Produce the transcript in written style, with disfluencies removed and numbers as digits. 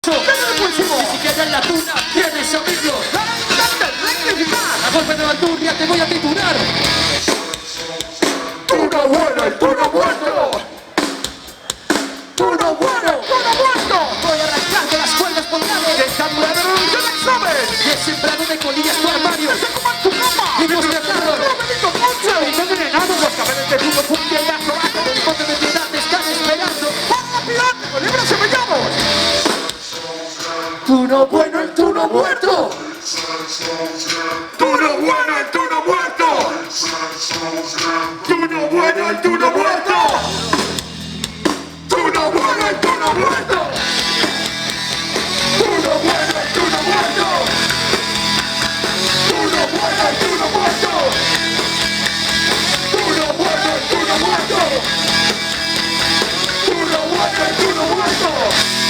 Ni siquiera en la tuna tienes amigos. A golpe de bandurria te voy a titular. Tú no bueno y tú no muerto. Tú no bueno, tú no muerto. Voy arrancando las cuerdas por lado. Descambiado del examen. Y he sembrado de colillas tu armario. ¡Se coman tu cama! Y vos de acuerdo. ¡Benito Ponce! Y no drenado. Los cabeles de fútbol funcionan abajo. El bote de piedad te están esperando. ¡Vamos, pirata! ¡Libres y mellamos! Tú no bueno y tú no muerto. ¡Tú no bueno y tú no muerto! ¡Tú no bueno y tú no muerto! ¡Tú no bueno y tú no muerto! ¡Tú no bueno y tú no muerto! ¡Tú no bueno y tú no muerto! ¡Tú no bueno y tú no muerto! ¡Tú no bueno y tú no muerto!